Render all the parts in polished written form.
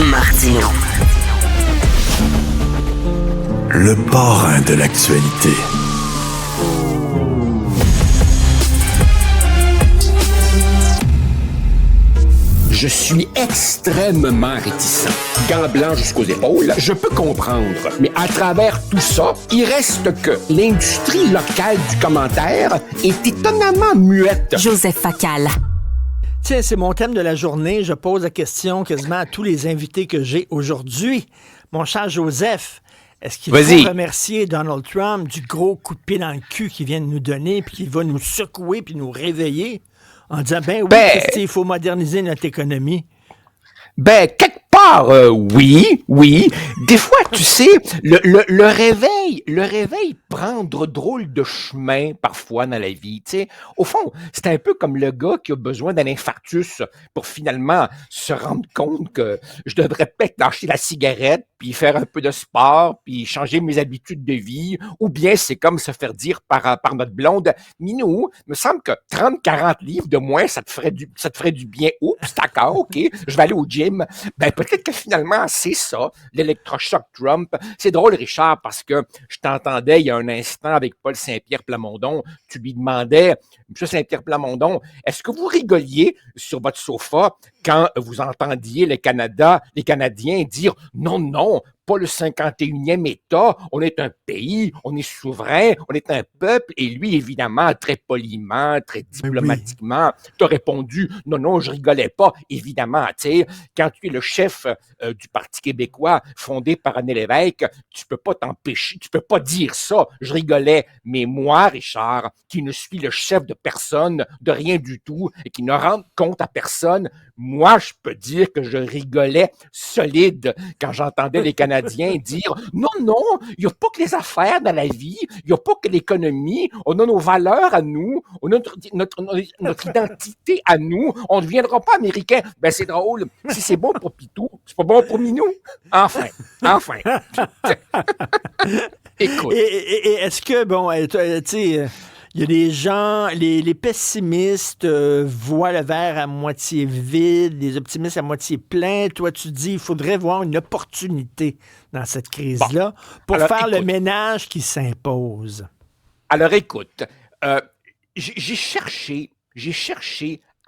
Martino. Le parrain de l'actualité. Je suis extrêmement réticent. Gants blancs jusqu'aux épaules, je peux comprendre. Mais à travers tout ça, il reste que l'industrie locale du commentaire est étonnamment muette. Joseph Facal. Tiens, c'est mon thème de la journée. Je pose la question quasiment à tous les invités que j'ai aujourd'hui. Mon cher Joseph, est-ce qu'il faut remercier Donald Trump du gros coup de pied dans le cul qu'il vient de nous donner puis qu'il va nous secouer puis nous réveiller en disant, oui, Christy, il faut moderniser notre économie? Quelque part, oui. Des fois, tu sais, le réveil prend de drôles de chemin parfois dans la vie. Tu sais, au fond, c'est un peu comme le gars qui a besoin d'un infarctus pour finalement se rendre compte que je devrais peut-être lâcher la cigarette, puis faire un peu de sport, puis changer mes habitudes de vie. Ou bien c'est comme se faire dire par notre blonde, Minou, me semble que 30-40 livres de moins, ça te ferait du bien. Oups, d'accord, ok, je vais aller au gym. Peut-être que finalement, c'est ça, l'électrochoc Trump. C'est drôle, Richard, parce que je t'entendais il y a un instant avec Paul Saint-Pierre Plamondon. Tu lui demandais, M. Saint-Pierre Plamondon, est-ce que vous rigoliez sur votre sofa quand vous entendiez les Canadiens dire non, pas le 51e État, on est un pays, on est souverain, on est un peuple, et lui, évidemment, très poliment, très diplomatiquement, t'a répondu, non, je rigolais pas, évidemment, tu sais, quand tu es le chef du Parti québécois, fondé par René Lévesque, tu peux pas t'empêcher, tu peux pas dire ça, je rigolais, mais moi, Richard, qui ne suis le chef de personne, de rien du tout, et qui ne rend compte à personne, moi, je peux dire que je rigolais solide quand j'entendais les Canadiens dire « Non, il n'y a pas que les affaires dans la vie, il n'y a pas que l'économie, on a nos valeurs à nous, on a notre identité à nous, on ne deviendra pas américain. » C'est drôle, si c'est bon pour Pitou, c'est pas bon pour Minou. Enfin. Écoute. Et est-ce que, tu sais... Il y a des gens, les pessimistes voient le verre à moitié vide, les optimistes à moitié plein. Toi, tu dis qu'il faudrait voir une opportunité dans cette crise-là pour faire le ménage qui s'impose. Alors, écoute, j'ai cherché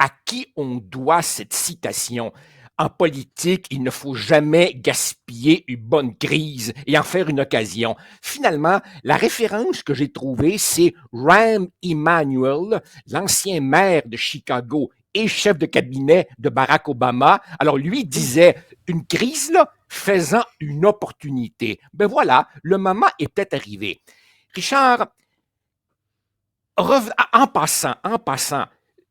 à qui on doit cette citation. En politique, il ne faut jamais gaspiller une bonne crise et en faire une occasion. Finalement, la référence que j'ai trouvée, c'est Rahm Emanuel, l'ancien maire de Chicago et chef de cabinet de Barack Obama. Alors, lui disait, une crise, là, faisant une opportunité. Voilà, le moment est peut-être arrivé. Richard, en passant,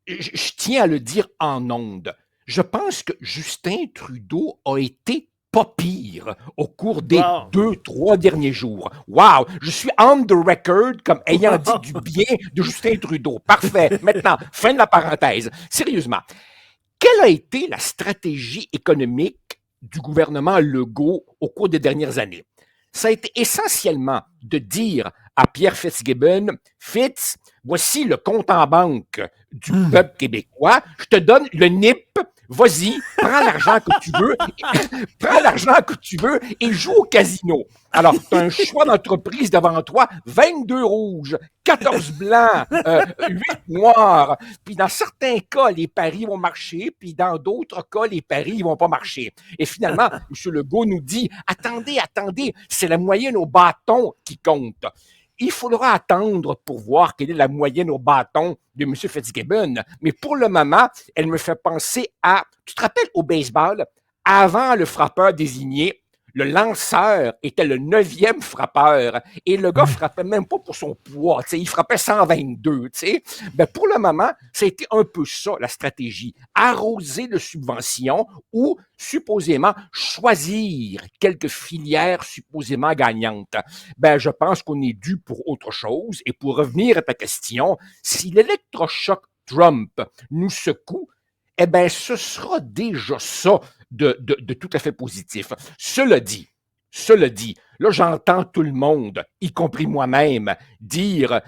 je tiens à le dire en ondes. Je pense que Justin Trudeau a été pas pire au cours des 2-3 derniers jours. Wow! Je suis on the record comme ayant dit du bien de Justin Trudeau. Parfait. Maintenant, fin de la parenthèse. Sérieusement, quelle a été la stratégie économique du gouvernement Legault au cours des dernières années? Ça a été essentiellement de dire à Pierre Fitzgibbon, Fitz, voici le compte en banque du peuple québécois, je te donne le NIP, vas-y, prends l'argent que tu veux et joue au casino. Alors, tu as un choix d'entreprise devant toi, 22 rouges, 14 blancs, 8 noirs. Puis dans certains cas, les paris vont marcher, puis dans d'autres cas, les paris ne vont pas marcher. Et finalement, M. Legault nous dit, attendez, c'est la moyenne au bâton qui compte. Il faudra attendre pour voir quelle est la moyenne au bâton de M. Fitzgibbon. Mais pour le moment, elle me fait penser à... Tu te rappelles au baseball, avant le frappeur désigné, le lanceur était le 9e frappeur et le gars frappait même pas pour son poids, il frappait 122. Pour le moment, ça a été un peu ça, la stratégie. Arroser de subventions ou, supposément, choisir quelques filières supposément gagnantes. Je pense qu'on est dû pour autre chose. Et pour revenir à ta question, si l'électrochoc Trump nous secoue, ce sera déjà ça de tout à fait positif. Cela dit, là, j'entends tout le monde, y compris moi-même, dire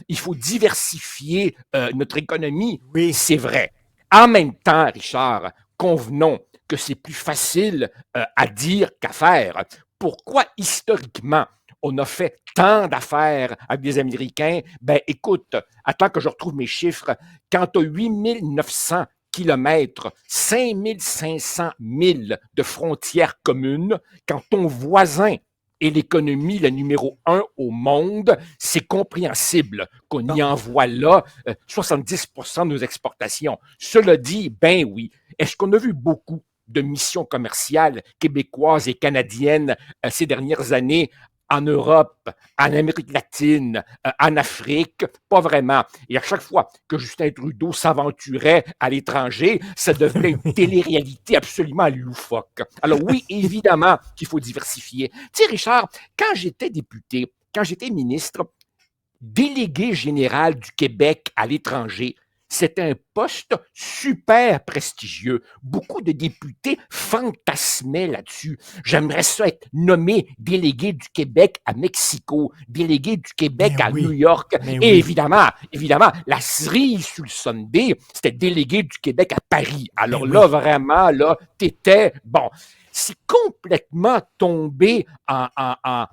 il faut diversifier notre économie. Oui. C'est vrai. En même temps, Richard, convenons que c'est plus facile à dire qu'à faire? Pourquoi historiquement on a fait tant d'affaires avec des Américains? Ben écoute, attends que je retrouve mes chiffres. Quand tu as 8900 kilomètres, 5500 milles de frontières communes, quand ton voisin est l'économie la numéro 1 au monde, c'est compréhensible qu'on y envoie là 70% de nos exportations. Cela dit, ben oui, est-ce qu'on a vu beaucoup de missions commerciales québécoises et canadiennes ces dernières années en Europe, en Amérique latine, en Afrique? Pas vraiment. Et à chaque fois que Justin Trudeau s'aventurait à l'étranger, ça devenait une télé-réalité absolument loufoque. Alors oui, évidemment qu'il faut diversifier. Tu sais, Richard, quand j'étais député, quand j'étais ministre, délégué général du Québec à l'étranger, c'est un poste super prestigieux. Beaucoup de députés fantasmaient là-dessus. J'aimerais ça être nommé délégué du Québec à Mexico, délégué du Québec à New York. Et évidemment, la cerise sur le Sunday, c'était délégué du Québec à Paris. Alors là, vraiment, là, t'étais, bon, c'est complètement tombé en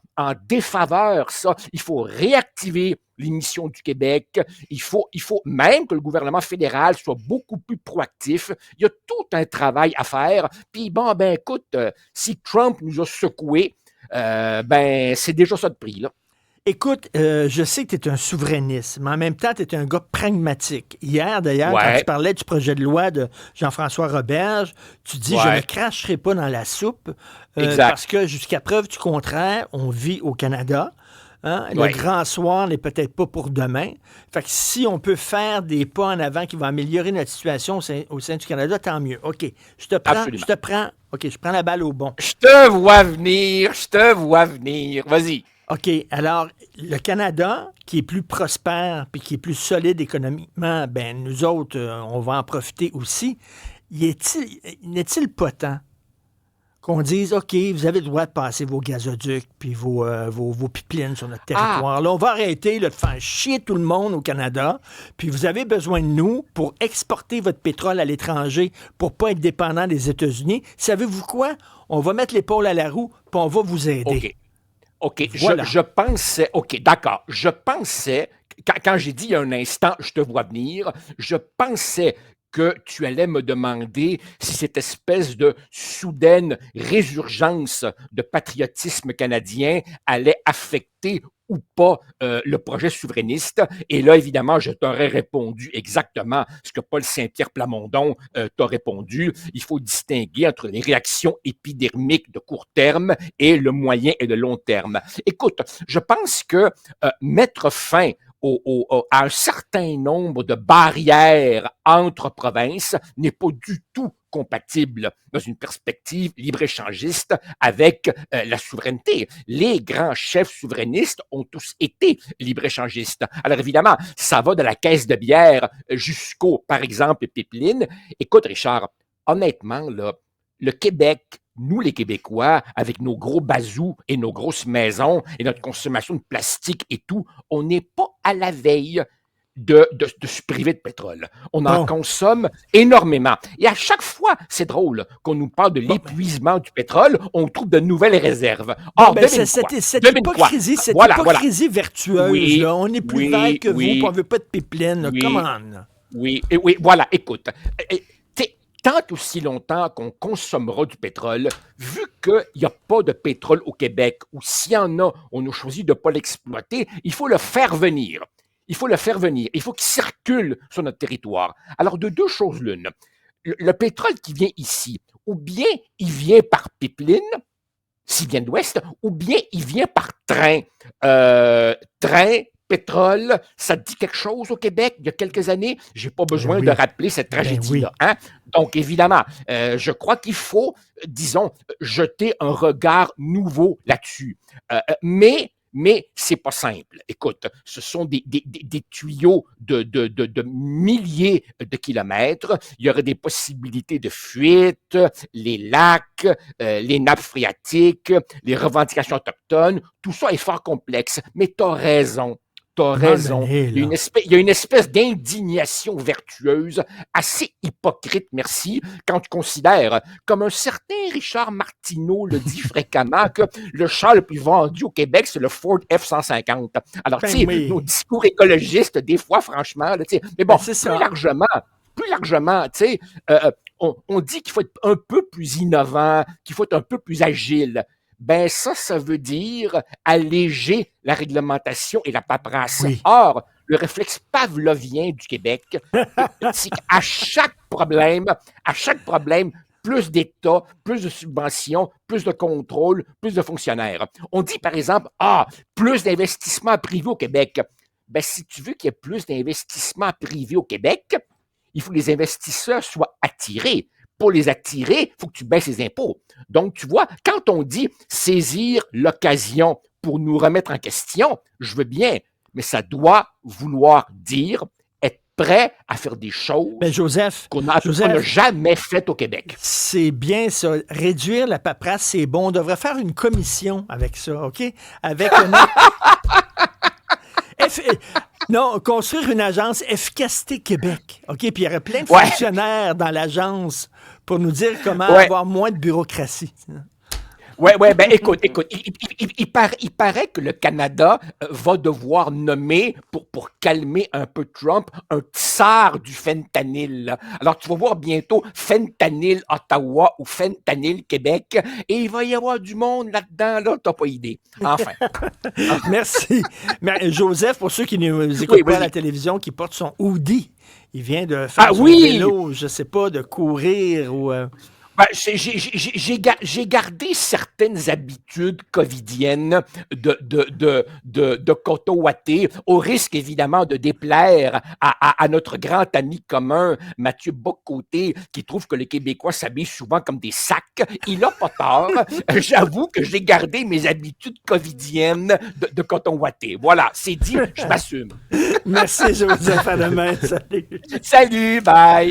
défaveur, ça. Il faut réactiver les missions du Québec. Il faut même que le gouvernement fédéral soit beaucoup plus proactif. Il y a tout un travail à faire. Puis bon, ben écoute, si Trump nous a secoués, ben c'est déjà ça de prix, là. Écoute, je sais que tu es un souverainiste, mais en même temps, tu es un gars pragmatique. Hier, d'ailleurs, quand tu parlais du projet de loi de Jean-François Roberge, tu dis, je ne cracherai pas dans la soupe, parce que jusqu'à preuve du contraire, on vit au Canada. Hein? Le grand soir n'est peut-être pas pour demain. Fait que si on peut faire des pas en avant qui vont améliorer notre situation au sein du Canada, tant mieux. OK, je te prends. OK, je prends la balle au bon. Je te vois venir. Vas-y. OK, alors, le Canada, qui est plus prospère puis qui est plus solide économiquement, ben nous autres, on va en profiter aussi. N'est-il pas temps qu'on dise, OK, vous avez le droit de passer vos gazoducs puis vos pipelines sur notre territoire. Là, on va arrêter de faire chier tout le monde au Canada, puis vous avez besoin de nous pour exporter votre pétrole à l'étranger pour pas être dépendant des États-Unis. Savez-vous quoi? On va mettre l'épaule à la roue, puis on va vous aider. OK, voilà. je pensais, OK, d'accord, je pensais, quand j'ai dit il y a un instant, je te vois venir, je pensais que tu allais me demander si cette espèce de soudaine résurgence de patriotisme canadien allait affecter ou pas le projet souverainiste. Et là, évidemment, je t'aurais répondu exactement ce que Paul Saint-Pierre Plamondon t'a répondu. Il faut distinguer entre les réactions épidermiques de court terme et le moyen et le long terme. Écoute, je pense que mettre fin à un certain nombre de barrières entre provinces n'est pas du tout compatible dans une perspective libre-échangiste avec la souveraineté. Les grands chefs souverainistes ont tous été libre-échangistes. Alors évidemment, ça va de la caisse de bière jusqu'au, par exemple, pipeline. Écoute, Richard, honnêtement, là, le Québec, nous les Québécois, avec nos gros bazous et nos grosses maisons et notre consommation de plastique et tout, on n'est pas à la veille de se priver de pétrole. On en consomme énormément. Et à chaque fois, c'est drôle, qu'on nous parle de l'épuisement du pétrole, on trouve de nouvelles réserves. Or, cette hypocrisie vertueuse, là, on est plus vert que vous, on ne veut pas de pipeline. Come on. Oui, voilà, écoute. Tant aussi longtemps qu'on consommera du pétrole, vu qu'il n'y a pas de pétrole au Québec, ou s'il y en a, on a choisi de ne pas l'exploiter, il faut le faire venir. Il faut qu'il circule sur notre territoire. Alors, de deux choses l'une. Le pétrole qui vient ici, ou bien il vient par pipeline, s'il vient de l'Ouest, ou bien il vient par train. Pétrole, ça te dit quelque chose au Québec il y a quelques années? Je n'ai pas besoin de rappeler cette tragédie-là. Hein? Donc, évidemment, je crois qu'il faut, disons, jeter un regard nouveau là-dessus. Mais c'est pas simple. Écoute, ce sont des tuyaux de milliers de kilomètres. Il y aurait des possibilités de fuite, les lacs, les nappes phréatiques, les revendications autochtones. Tout ça est fort complexe. Mais tu as raison. t'as raison. Il y a une espèce d'indignation vertueuse, assez hypocrite, merci, quand tu considères, comme un certain Richard Martineau le dit fréquemment, que le char le plus vendu au Québec, c'est le Ford F-150. Alors, tu sais, nos discours écologistes, des fois, franchement, tu sais, mais bon, plus largement, tu sais, on dit qu'il faut être un peu plus innovant, qu'il faut être un peu plus agile. Ben ça veut dire alléger la réglementation et la paperasse. Oui. Or, le réflexe pavlovien du Québec, c'est qu'à chaque problème, plus d'État, plus de subventions, plus de contrôle, plus de fonctionnaires. On dit, par exemple, plus d'investissements privés au Québec. Ben, si tu veux qu'il y ait plus d'investissements privés au Québec, il faut que les investisseurs soient attirés. Pour les attirer, il faut que tu baisses les impôts. Donc, tu vois, quand on dit saisir l'occasion pour nous remettre en question, je veux bien, mais ça doit vouloir dire être prêt à faire des choses qu'on n'a jamais faites au Québec. C'est bien ça. Réduire la paperasse, c'est bon. On devrait faire une commission avec ça, OK? Avec non, construire une agence Efficacité Québec. OK? Puis il y aurait plein de fonctionnaires dans l'agence pour nous dire comment avoir moins de bureaucratie. Ben écoute, il paraît que le Canada va devoir nommer, pour calmer un peu Trump, un tsar du fentanyl. Alors, tu vas voir bientôt Fentanyl Ottawa ou Fentanyl Québec, et il va y avoir du monde là-dedans, là, t'as pas idée. Enfin. Merci. Mais Joseph, pour ceux qui ne nous écoutent pas à la télévision, qui porte son hoodie, il vient de faire son vélo, je sais pas, de courir ou... Ben, j'ai gardé certaines habitudes covidiennes de Coteau Watté, au risque évidemment de déplaire à notre grand ami commun, Mathieu Bocoté, qui trouve que les Québécois s'habillent souvent comme des sacs. Il a pas tort. J'avoue que j'ai gardé mes habitudes covidiennes de Coteau Watté. Voilà, c'est dit, je m'assume. Merci Joseph, à demain. Salut. Salut, bye.